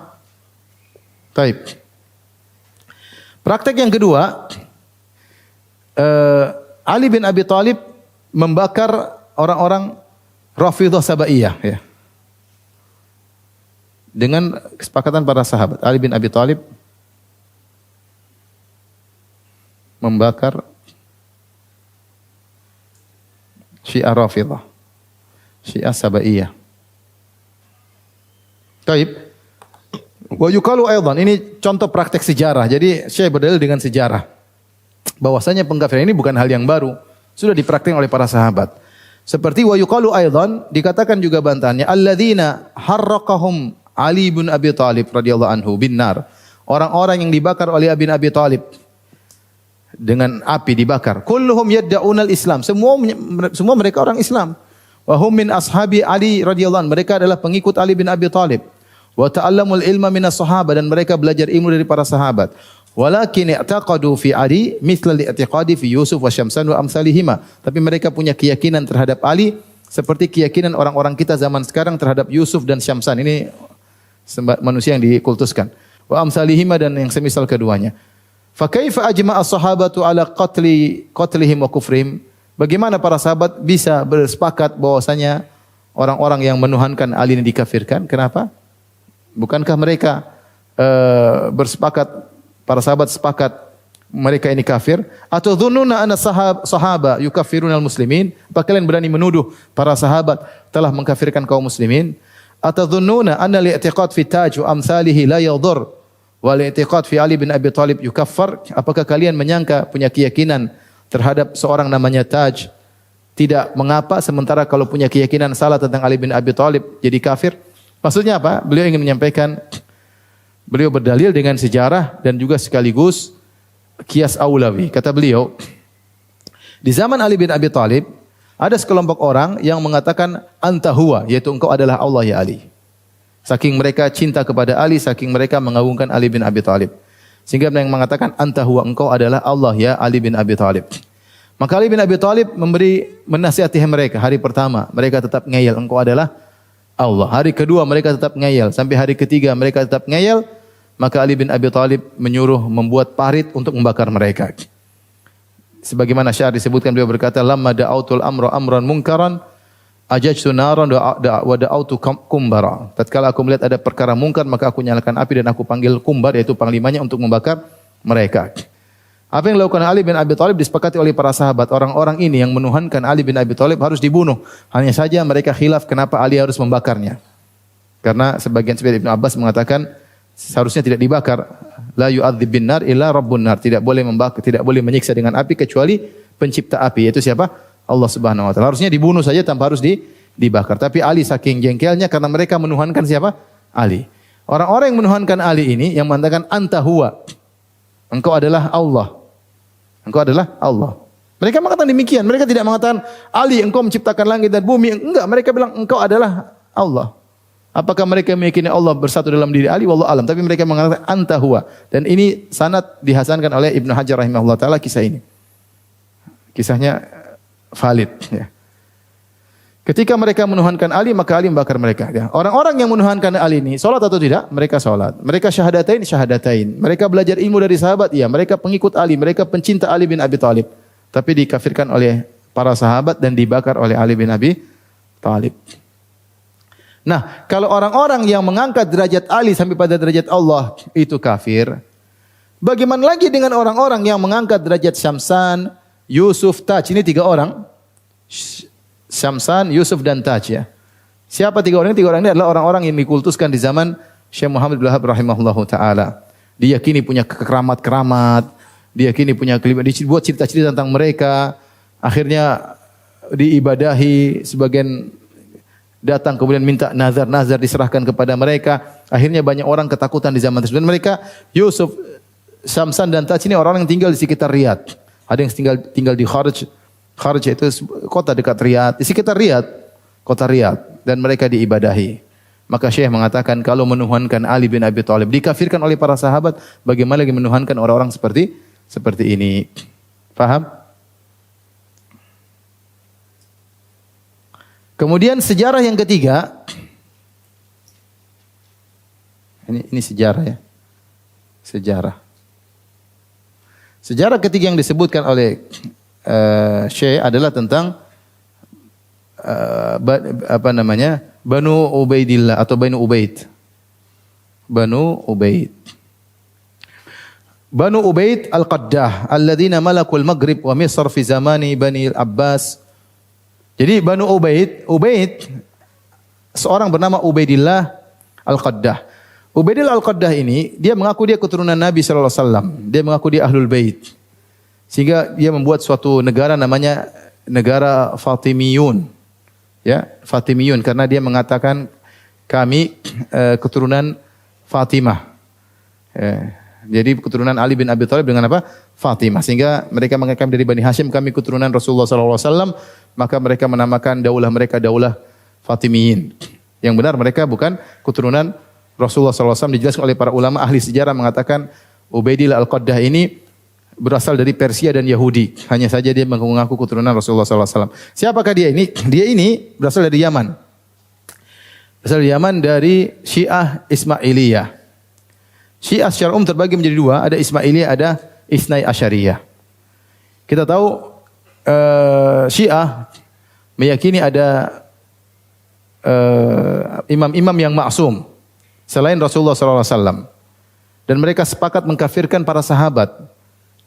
Baik. Praktek yang kedua, Ali bin Abi Thalib membakar orang-orang Rafidhah Sabaiyah, ya. Dengan kesepakatan para sahabat, Ali bin Abi Thalib membakar Syiah Rafidhah, Syiah Sabaiyah. Baik. Wa yuqalu aidan, ini contoh praktek sejarah. Jadi saya berdalil dengan sejarah. Bahwasanya pengkafiran ini bukan hal yang baru, sudah dipraktikkan oleh para sahabat. Seperti wa yuqalu aidan, dikatakan juga bantahannya alladzina harraqahum Ali bin Abi Thalib radhiyallahu anhu bin nar. Orang-orang yang dibakar oleh Ali bin Abi Thalib dengan api dibakar. Kulluhum yad'unal Islam. Semua mereka orang Islam. Wa hum min ashabi Ali radhiyallahu anhu. Mereka adalah pengikut Ali bin Abi Thalib. Wa ta'allamul ilma minas sahabah, dan mereka belajar ilmu dari para sahabat. Walakin i'taqadu fi Ali mithla al-i'tiqadi fi Yusuf wa Syamsan wa amsalihima. Tapi mereka punya keyakinan terhadap Ali seperti keyakinan orang-orang kita zaman sekarang terhadap Yusuf dan Syamsan. Ini manusia yang dikultuskan. Wa amsalihima, dan yang semisal keduanya. Fa kaifa ajma'a as-sahabatu ala qatlihim wa kufrihim? Bagaimana para sahabat bisa bersepakat bahwasanya orang-orang yang menuhankan Ali ini dikafirkan? Kenapa? Bukankah mereka bersepakat, para sahabat sepakat mereka ini kafir? Atau dhunnuna anna sahaba yukaffirunal muslimin? Apa kalian berani menuduh para sahabat telah mengkafirkan kaum muslimin? Atau dhunnuna anna li'tiqad fi taj wa amsalihi la yadur wa li'tiqad fi Ali bin Abi Thalib yukaffar? Apakah kalian menyangka punya keyakinan terhadap seorang namanya Taj tidak mengapa, sementara kalau punya keyakinan salah tentang Ali bin Abi Thalib jadi kafir? Maksudnya apa? Beliau ingin menyampaikan, beliau berdalil dengan sejarah dan juga sekaligus kias aulawi. Kata beliau, di zaman Ali bin Abi Thalib ada sekelompok orang yang mengatakan anta huwa, yaitu engkau adalah Allah ya Ali. Saking mereka cinta kepada Ali, saking mereka mengagungkan Ali bin Abi Thalib, sehingga mereka mengatakan anta huwa, engkau adalah Allah ya Ali bin Abi Thalib. Maka Ali bin Abi Thalib menasihati mereka. Hari pertama mereka tetap ngeyel, engkau adalah Allah. Hari kedua mereka tetap ngeyel, sampai hari ketiga mereka tetap ngeyel. Maka Ali bin Abi Thalib menyuruh membuat parit untuk membakar mereka. Sebagaimana syair disebutkan, beliau berkata, lamma da'autul amran munkaran ajajtu naran wa da'autu kumbara. Tatkala aku melihat ada perkara mungkar, maka aku nyalakan api dan aku panggil Kumbar, yaitu panglimanya, untuk membakar mereka. Apa yang dilakukan Ali bin Abi Thalib disepakati oleh para sahabat. Orang-orang ini yang menuhankan Ali bin Abi Thalib harus dibunuh. Hanya saja mereka khilaf kenapa Ali harus membakarnya. Karena sebagian seperti Ibnu Abbas mengatakan seharusnya tidak dibakar. La yu'adzib bin nar illa rabbun nar. Tidak boleh membakar, tidak boleh menyiksa dengan api kecuali pencipta api, yaitu siapa? Allah Subhanahu wa taala. Harusnya dibunuh saja tanpa harus dibakar. Tapi Ali saking jengkelnya karena mereka menuhankan siapa? Ali. Orang-orang yang menuhankan Ali ini yang mengatakan anta huwa, engkau adalah Allah. Engkau adalah Allah. Mereka mengatakan demikian. Mereka tidak mengatakan Ali engkau menciptakan langit dan bumi. Enggak, mereka bilang engkau adalah Allah. Apakah mereka meyakini Allah bersatu dalam diri Ali? Wallahu alam. Tapi mereka mengatakan anta huwa. Dan ini sanad dihasankan oleh Ibnu Hajar rahimahullah taala kisah ini. Kisahnya valid ya. Ketika mereka menuhankan Ali, maka Ali membakar mereka. Ya. Orang-orang yang menuhankan Ali ini, salat atau tidak? Mereka salat. Mereka syahadatain. Mereka belajar ilmu dari sahabat, iya. Mereka pengikut Ali, mereka pencinta Ali bin Abi Thalib. Tapi dikafirkan oleh para sahabat dan dibakar oleh Ali bin Abi Thalib. Nah, kalau orang-orang yang mengangkat derajat Ali sampai pada derajat Allah itu kafir, bagaimana lagi dengan orang-orang yang mengangkat derajat Syamsan, Yusuf, Taj? Ini 3 orang. Syamsan, Yusuf dan Taj ya. Siapa 3 orang ini? 3 orang ini adalah orang-orang yang dikultuskan di zaman Syekh Muhammad bin Wahab rahimahullahu taala. Diyakini punya keramat-keramat, diyakini punya dibuat cerita-cerita tentang mereka. Akhirnya diibadahi, sebagian datang kemudian minta nazar diserahkan kepada mereka. Akhirnya banyak orang ketakutan di zaman tersebut. Dan mereka Yusuf, Syamsan dan Taj ini orang yang tinggal di sekitar Riyadh. Ada yang tinggal di Kharj itu kota dekat Riyadh, di sekitar Riyadh, kota Riyadh, dan mereka diibadahi. Maka Syekh mengatakan kalau menuhankan Ali bin Abi Thalib dikafirkan oleh para sahabat, bagaimana lagi menuhankan orang-orang seperti ini? Paham? Kemudian sejarah yang ketiga, ini sejarah ya, sejarah ketiga yang disebutkan oleh Syekh adalah tentang Banu Ubaidillah atau Banu Ubaid. Banu Ubaid Al-Qaddah alladzina malakul Maghrib wa Misr fi zamani Bani Al-Abbas. Jadi Banu Ubaid seorang bernama Ubaidillah Al-Qaddah. Ubaidillah Al-Qaddah ini dia mengaku dia keturunan Nabi sallallahu alaihi wasallam. Dia mengaku dia Ahlul Bait. Sehingga dia membuat suatu negara namanya negara Fatimiyun. Ya, Fatimiyun karena dia mengatakan kami keturunan Fatimah. Jadi keturunan Ali bin Abi Thalib dengan apa? Fatimah. Sehingga mereka mengatakan dari Bani Hashim kami keturunan Rasulullah sallallahu alaihi wasallam, maka mereka menamakan daulah mereka daulah Fatimiyin. Yang benar mereka bukan keturunan Rasulullah sallallahu alaihi wasallam. Dijelaskan oleh para ulama ahli sejarah mengatakan Ubaidillah Al-Qaddah ini berasal dari Persia dan Yahudi. Hanya saja dia mengaku keturunan Rasulullah sallallahu alaihi wasallam. Siapakah dia ini? Dia ini berasal dari Yaman. Berasal dari Yaman, dari Syiah Ismailiyah. Syiah secara umum terbagi menjadi 2, ada Ismailiyah, ada Isnai Asyariyah. Kita tahu Syiah meyakini ada imam-imam yang maksum selain Rasulullah sallallahu alaihi wasallam. Dan mereka sepakat mengkafirkan para sahabat.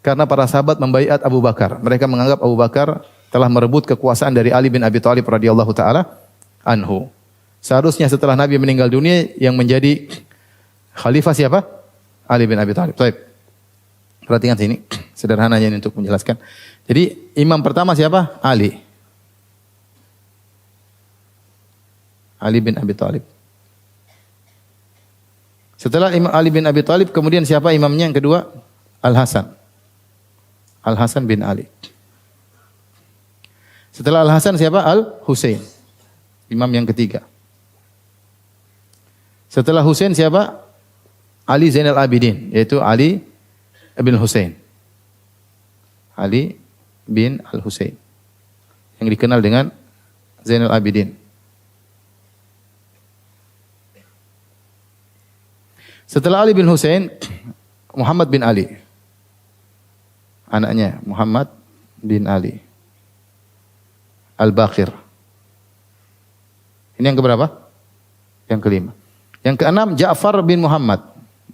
karena para sahabat membaiat Abu Bakar. Mereka menganggap Abu Bakar telah merebut kekuasaan dari Ali bin Abi Thalib radhiyallahu taala anhu. Seharusnya setelah Nabi meninggal dunia yang menjadi khalifah siapa? Ali bin Abi Thalib. Baik. Perhatikan sini, sederhananya ini untuk menjelaskan. Jadi imam pertama siapa? Ali. Ali bin Abi Thalib. Setelah Imam Ali bin Abi Thalib, kemudian siapa imamnya yang kedua? Al-Hasan. Al-Hasan bin Ali. Setelah Al-Hasan siapa? Al-Husain. Imam yang ketiga. Setelah Husain siapa? Ali Zainal Abidin, yaitu Ali bin Husain. Ali bin Al-Husain. Yang dikenal dengan Zainal Abidin. Setelah Ali bin Husain, Muhammad bin Ali. Anaknya Muhammad bin Ali. Al-Baqir. Ini yang keberapa? Yang kelima. Yang keenam Ja'far bin Muhammad.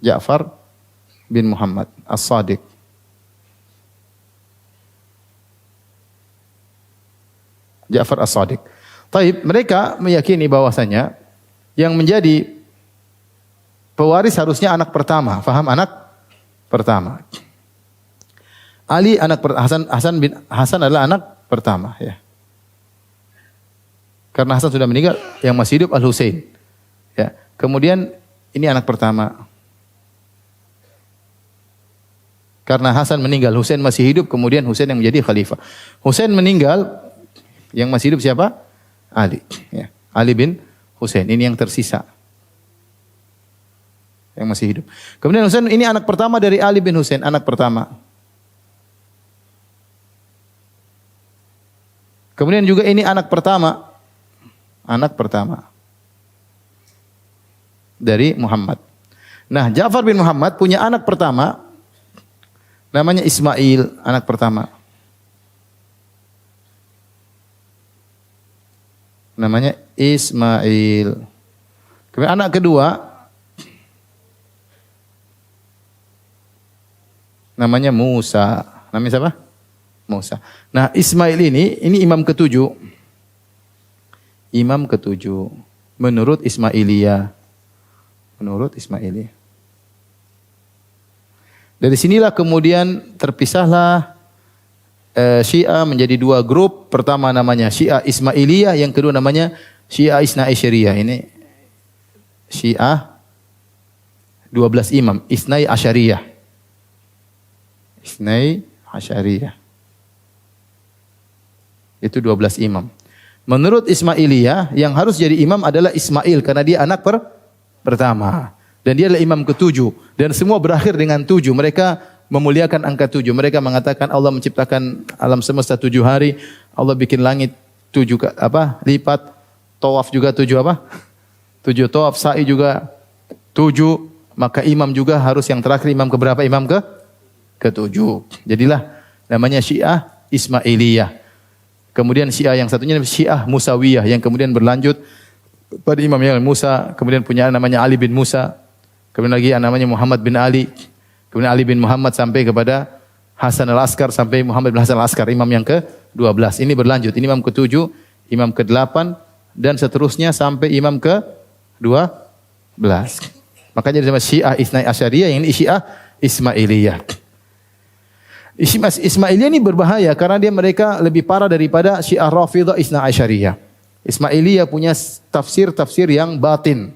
Ja'far bin Muhammad As-Sadiq. Ja'far As-Sadiq. Taib, mereka meyakini bahwasanya yang menjadi pewaris harusnya anak pertama. Faham anak pertama. Ali Hasan adalah anak pertama ya. Karena Hasan sudah meninggal, yang masih hidup Al-Husain. Ya. Kemudian ini anak pertama. Karena Hasan meninggal, Husain masih hidup, kemudian Husain yang menjadi khalifah. Husain meninggal, yang masih hidup siapa? Ali. Ya. Ali bin Husain, ini yang tersisa. Yang masih hidup. Kemudian Husain ini anak pertama dari Ali bin Husain, anak pertama. Kemudian juga ini anak pertama dari Muhammad. Nah, Ja'far bin Muhammad punya anak pertama namanya Ismail, anak pertama. Namanya Ismail. Kemudian anak kedua namanya Musa. Namanya siapa? Musa. Nah, Ismail ini imam ketujuh. Imam ketujuh menurut Ismailiyah. Menurut Ismailiyah. Dari sinilah kemudian terpisahlah Syiah menjadi dua grup. Pertama namanya Syiah Ismailiyah, yang kedua namanya Syiah Isna Asyariyah. Ini Syiah 12 imam, Isnai Asyariyah. Isnai Asyariyah. Itu 12 imam. Menurut Ismailiyah, yang harus jadi imam adalah Ismail karena dia anak pertama. Dan dia adalah imam ketujuh. Dan semua berakhir dengan 7. Mereka memuliakan angka 7. Mereka mengatakan Allah menciptakan alam semesta 7 hari. Allah bikin langit 7 lipat. Tawaf juga 7 7 tawaf. Sa'i juga 7. Maka imam juga harus yang terakhir imam keberapa? Imam ke-7. Jadilah namanya Syiah Ismailiyah. Kemudian Syiah yang satunya Syiah Musawiyah yang kemudian berlanjut pada Imam yang Musa, kemudian punya namanya Ali bin Musa, kemudian lagi namanya Muhammad bin Ali, kemudian Ali bin Muhammad sampai kepada Hasan al-Askar sampai Muhammad bin Hasan al-Askar, imam yang ke-12. Ini berlanjut, ini imam ke-7, imam ke-8 dan seterusnya sampai imam ke-12. Makanya disebut Syiah Isnai Asyariyah, yang ini Syiah Ismailiyah. Ismailiyah ini berbahaya karena mereka lebih parah daripada Syiah Rafidhah Isna Asyariyah. Ismailiyah punya tafsir yang batin.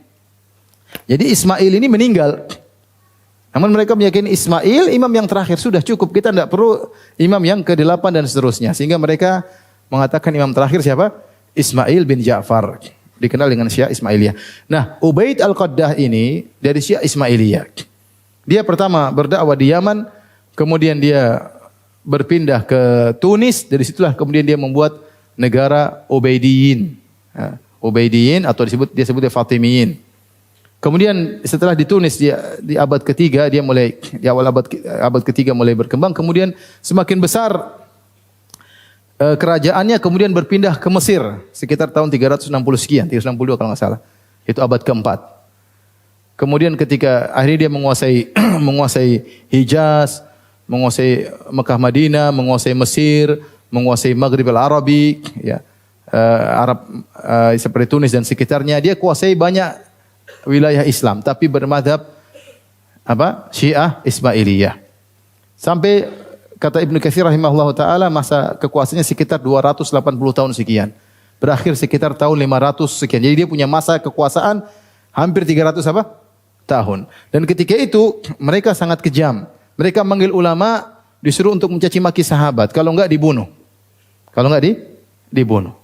Jadi Ismail ini meninggal. Namun mereka meyakini Ismail imam yang terakhir, sudah cukup, kita tidak perlu imam yang ke-8 dan seterusnya. Sehingga mereka mengatakan imam terakhir siapa? Ismail bin Ja'far. Dikenal dengan Syiah Ismailiyah. Nah, Ubaid Al-Qaddah ini dari Syiah Ismailiyah. Dia pertama berdakwah di Yaman, kemudian dia berpindah ke Tunis, dari situlah kemudian dia membuat negara Ubaidiyin. Ubaidiyin atau dia sebutnya Fatimiyin. Kemudian setelah di Tunis di abad ketiga di awal abad ketiga mulai berkembang, kemudian semakin besar kerajaannya, kemudian berpindah ke Mesir sekitar tahun 360 sekian, 362 kalau nggak salah. Itu abad keempat. Kemudian ketika akhirnya dia menguasai Hijaz, menguasai Mekah Madinah, menguasai Mesir, menguasai Maghrib al-Arabi, ya. Arab seperti Tunis dan sekitarnya, dia kuasai banyak wilayah Islam tapi bermadhab apa? Syiah Ismailiyah. Sampai kata Ibnu Katsir rahimahullahu taala masa kekuasaannya sekitar 280 tahun sekian. Berakhir sekitar tahun 500 sekian. Jadi dia punya masa kekuasaan hampir 300 apa? Tahun. Dan ketika itu mereka sangat kejam. Mereka manggil ulama disuruh untuk mencaci maki sahabat, kalau enggak dibunuh. Kalau enggak dibunuh.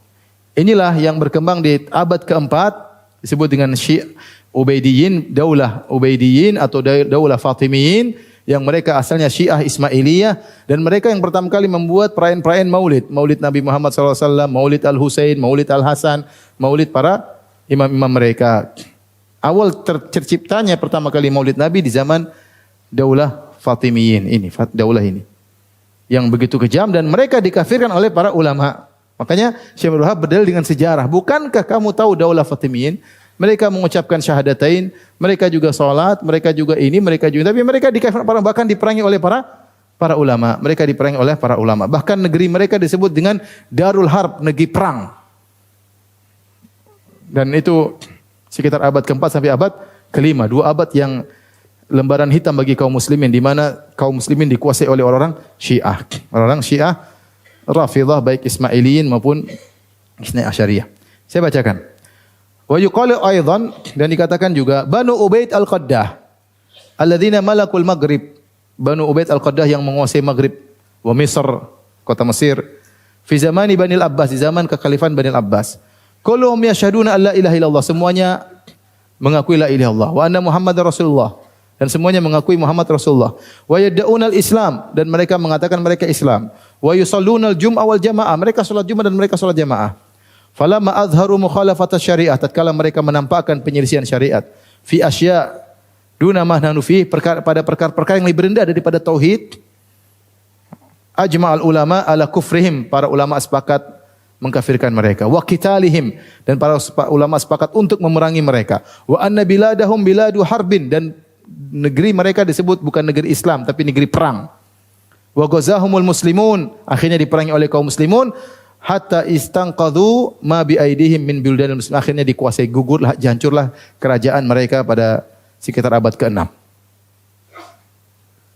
Inilah yang berkembang di abad keempat disebut dengan Ubaidiyin, Daulah Ubaidiyin atau Daulah Fatimiyin yang mereka asalnya Syiah Ismailiyah dan mereka yang pertama kali membuat perayaan-perayaan Maulid, Maulid Nabi Muhammad SAW, Maulid Al-Husain, Maulid Al-Hasan, Maulid para imam-imam mereka. Awal terciptanya pertama kali Maulid Nabi di zaman Daulah Fatimiyin ini, daulah ini yang begitu kejam dan mereka dikafirkan oleh para ulama. Makanya Syekh Abdul Wahab berdalil dengan sejarah. Bukankah kamu tahu Daulah Fatimiyin? Mereka mengucapkan syahadatain, mereka juga salat, mereka juga ini, mereka juga. Tapi mereka dikafirkan, bahkan diperangi oleh para ulama. Mereka diperangi oleh para ulama. Bahkan negeri mereka disebut dengan Darul Harb, negeri perang. Dan itu sekitar abad keempat sampai abad kelima. 2 abad yang lembaran hitam bagi kaum muslimin, di mana kaum muslimin dikuasai oleh orang-orang Syiah. Orang-orang Syiah Rafidhah baik Ismailiyin maupun Isnai Asyariyah. Saya bacakan. Wa yuqalu aidan, dan dikatakan juga Banu Ubaid al-Qaddah alladzina malakul Maghrib. Banu Ubaid al-Qaddah yang menguasai Maghrib wa Misr, kota Mesir. Fi zamani Bani al-Abbas, di zaman kekhalifan Bani al-Abbas. Kulluhum yashhaduna alla ilaha illallah, semuanya mengakui la ilaha illallah wa anna Muhammadar Rasulullah, dan semuanya mengakui Muhammad Rasulullah. Wa yad'unal Islam, dan mereka mengatakan mereka Islam. Wa yusallunal jum'ah wal jamaah, mereka salat Jumat dan mereka salat jamaah. Falamma azharu mukhalafat syariah, tatkala mereka menampakkan penyelisihan syariat fi asya duna ma nahnu fi, pada perkara-perkara yang lebih rendah daripada tauhid, ajma'al ulama ala kufrihim, para ulama sepakat mengkafirkan mereka. Wa qitalihim, dan para ulama sepakat untuk memerangi mereka. Wa anna biladahum biladu harbin, dan negeri mereka disebut bukan negeri Islam tapi negeri perang. Wa ghazahumul muslimun, akhirnya diperangi oleh kaum muslimun hatta istanqadhu ma bi aidihim min buldanil muslimin, akhirnya dikuasai, gugurlah, hancurlah kerajaan mereka pada sekitar abad ke-6.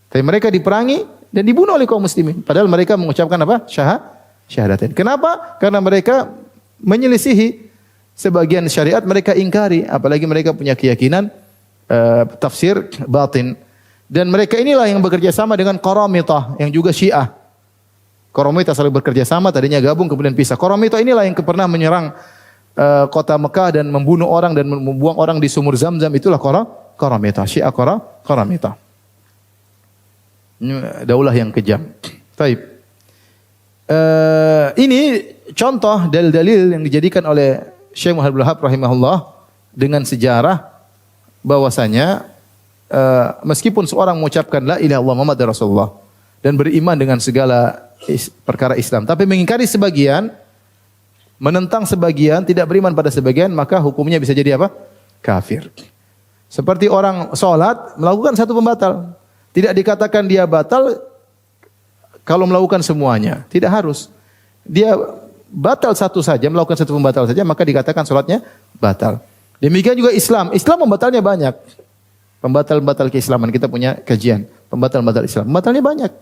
Tapi mereka diperangi dan dibunuh oleh kaum muslimin padahal mereka mengucapkan apa? Syahadatain. Kenapa? Karena mereka menyelisihi sebagian syariat, mereka ingkari, apalagi mereka punya keyakinan tafsir batin. Dan mereka inilah yang bekerja sama dengan Qaramitah yang juga Syiah. Qaramitah selalu bekerja sama, tadinya gabung kemudian pisah. Qaramitah inilah yang pernah menyerang kota Mekah dan membunuh orang dan membuang orang di sumur Zam-Zam, itulah Qaramitah, Syiah Qaramitah. Ini daulah yang kejam. Baik. Ini contoh dalil-dalil yang dijadikan oleh Syekh Muhammad Abdul Wahab rahimahullah dengan sejarah bahwasanya meskipun seorang mengucapkan la ilaha illallah Muhammadar Rasulullah dan beriman dengan segala perkara Islam, tapi mengingkari sebagian, menentang sebagian, tidak beriman pada sebagian, maka hukumnya bisa jadi apa? Kafir. Seperti orang salat melakukan satu pembatal, tidak dikatakan dia batal kalau melakukan semuanya, tidak harus. Dia batal satu saja, melakukan satu pembatal saja, maka dikatakan salatnya batal. Demikian juga Islam. Islam pembatalnya banyak. Pembatal-pembatal keislaman, kita punya kajian. Pembatal-pembatal Islam. Pembatalnya banyak.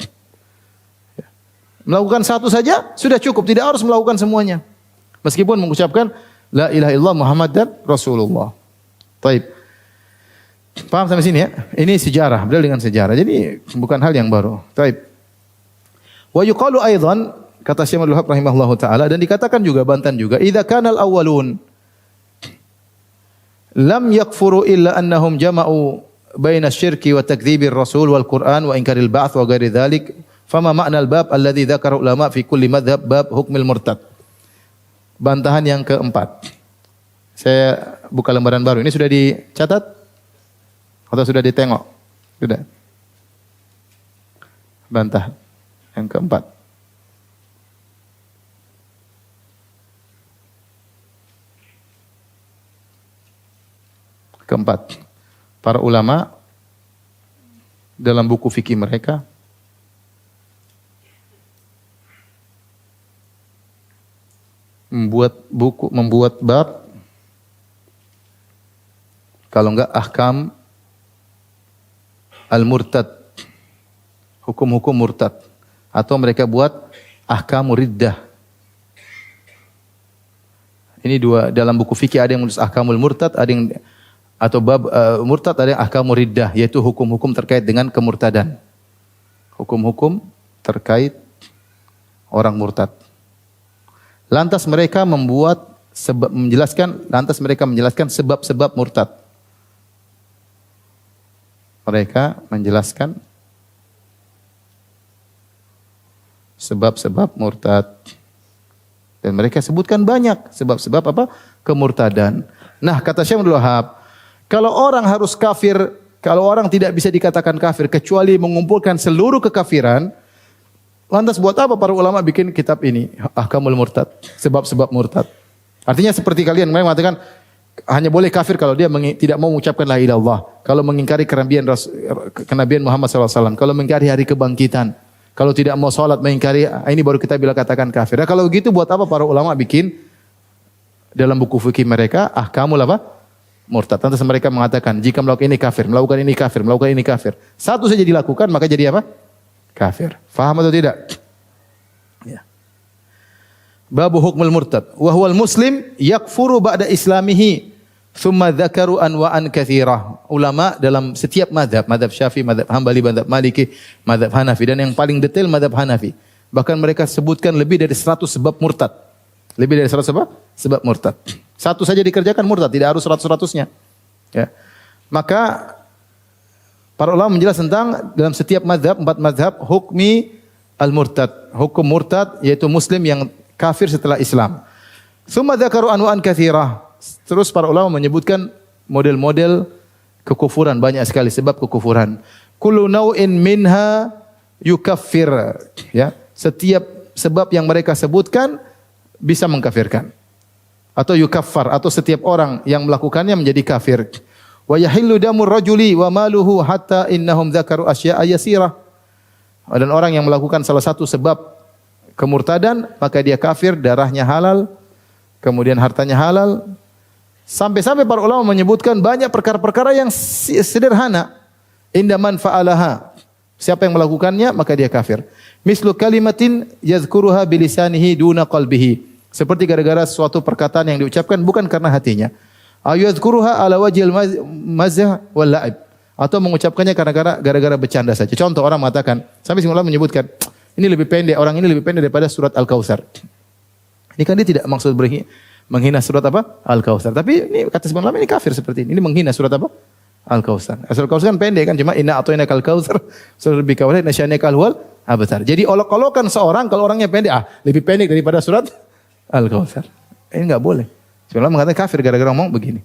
Melakukan satu saja sudah cukup, tidak harus melakukan semuanya. Meskipun mengucapkan la ilaha illallah Muhammadar Rasulullah. Taib. Paham sampai sini ya? Ini sejarah, berdalil dengan sejarah. Jadi bukan hal yang baru. Taib. Wa yuqalu aidan, kata Syekh Abdul Wahab rahimahullahu taala, dan dikatakan juga, bantan juga, idza kana al-awwalun lam yakfuru illa annahum jama'u baina syirki wa takdzibir rasul wal Qur'an wa inkaril ba'ts wa ghairi dzalik, fama ma'na al-bab alladhi dzakara ulama fi kulli madhhab bab hukmil murtad. Bantahan yang keempat. Saya buka lembaran baru. Ini sudah dicatat atau sudah ditengok? Sudah. Bantahan yang keempat. Keempat, para ulama dalam buku fikih mereka membuat buku, membuat bab, kalau enggak ahkam al-murtad, hukum-hukum murtad, atau mereka buat ahkam riddah. Ini dua dalam buku fikih, ada yang menulis ahkamul murtad, ada yang atau bab murtad, ada yang ahkamur riddah, yaitu hukum-hukum terkait dengan kemurtadan. Hukum-hukum terkait orang murtad. Lantas mereka menjelaskan sebab-sebab murtad. Mereka menjelaskan sebab-sebab murtad. Dan mereka sebutkan banyak sebab-sebab apa? Kemurtadan. Nah, kata Syekh Abdul Wahab, kalau orang harus kafir, kalau orang tidak bisa dikatakan kafir kecuali mengumpulkan seluruh kekafiran, lantas buat apa para ulama bikin kitab ini, Ahkamul Murtad, sebab-sebab murtad. Artinya seperti kalian mengatakan hanya boleh kafir kalau dia tidak mau mengucapkan la ilaha illallah, kalau mengingkari kenabian Muhammad SAW, kalau mengingkari hari kebangkitan, kalau tidak mau salat mengingkari, ini baru kita bila katakan kafir. Nah, kalau begitu buat apa para ulama bikin dalam buku fikih mereka ahkamul apa? Murtad. Lantas mereka mengatakan jika melakukan ini kafir, melakukan ini kafir, melakukan ini kafir. Satu saja dilakukan maka jadi apa? Kafir. Faham atau tidak? Ya. Babu hukmul murtad. Wa huwal muslim yakfuru ba'da islamihi thumma dzakaru anwa'an katsirah. Ulama dalam setiap mazhab, mazhab Syafi'i, mazhab Hambali, mazhab Maliki, mazhab Hanafi, dan yang paling detail mazhab Hanafi. Bahkan mereka sebutkan lebih dari 100 sebab murtad. Lebih dari 100 sebab murtad. Satu saja dikerjakan murtad, tidak harus 100-100-nya. Ya. Maka para ulama menjelaskan tentang dalam setiap mazhab, 4 mazhab, hukmi al-murtad. Hukum murtad yaitu muslim yang kafir setelah Islam. Tsumma dzakaru anwa'an katsirah. Terus para ulama menyebutkan model-model kekufuran, banyak sekali sebab kekufuran. Kullu naw'in minha yukaffir. Ya, setiap sebab yang mereka sebutkan bisa mengkafirkan. Atau yukaffar, atau setiap orang yang melakukannya menjadi kafir. Wa yahillu damur rajuli wa maluhu hatta innahum dzakaru asya'a yasirah. Dan orang yang melakukan salah satu sebab kemurtadan, maka dia kafir, darahnya halal, kemudian hartanya halal. Sampai-sampai para ulama menyebutkan banyak perkara-perkara yang sederhana. Inda man fa'alaha. Siapa yang melakukannya, maka dia kafir. Mislu kalimatin yadhkuruha bilisanihi duna qalbihi. Seperti gara-gara suatu perkataan yang diucapkan bukan karena hatinya. Ayadhkuruha ala wajhil mazah wal la'ib. Atau mengucapkannya gara-gara bercanda saja. Contoh, orang mengatakan, sampai ulama menyebutkan, ini lebih pendek, orang ini lebih pendek daripada surat Al-Kautsar. Ini kan dia tidak maksud menghina surat apa? Al-Kautsar. Tapi ini kata ulama ini kafir seperti ini. Ini menghina surat apa? Al-Kautsar. Surat Al-Kautsar kan pendek kan, cuma inna a'tainakal kautsar, surat lebih kawal, nasyanakal huwal abtar. Jadi olok-olokan seorang kalau orangnya pendek, lebih pendek daripada surat Al-Kautsar. Ini enggak boleh. Ulama mengatakan kafir gara-gara ngomong begini.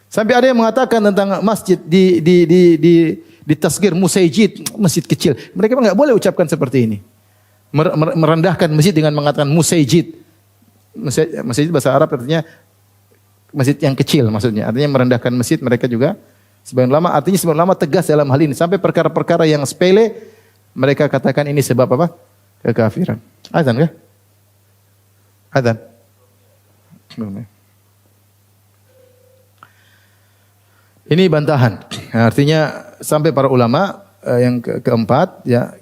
Sampai ada yang mengatakan tentang masjid di tasgir musajid, masjid kecil. Mereka enggak boleh ucapkan seperti ini. Merendahkan masjid dengan mengatakan musajid. Masjid bahasa Arab artinya masjid yang kecil maksudnya. Artinya merendahkan masjid, mereka juga sebagian ulama, artinya sebagian ulama tegas dalam hal ini. Sampai perkara-perkara yang sepele mereka katakan ini sebab apa? Kekafiran. Azan kah? Azan. Ini bantahan. Artinya sampai para ulama yang keempat ya,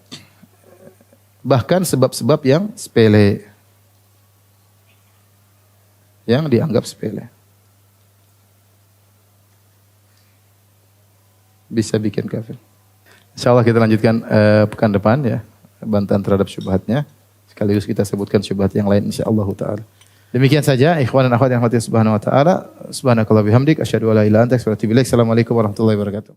bahkan sebab-sebab yang sepele, yang dianggap sepele, bisa bikin kafir. Insyaallah kita lanjutkan pekan depan ya, bantahan terhadap syubhatnya. Sekaligus kita sebutkan syubhat yang lain insyaallah taala. Demikian saja ikhwan dan akhwat yang rahmati subhanahu wa taala. Subhanakallah bihamdik asyhadu an la ilaha illa anta astaghfiruka wa atubu ilaik. Assalamualaikum warahmatullahi wabarakatuh.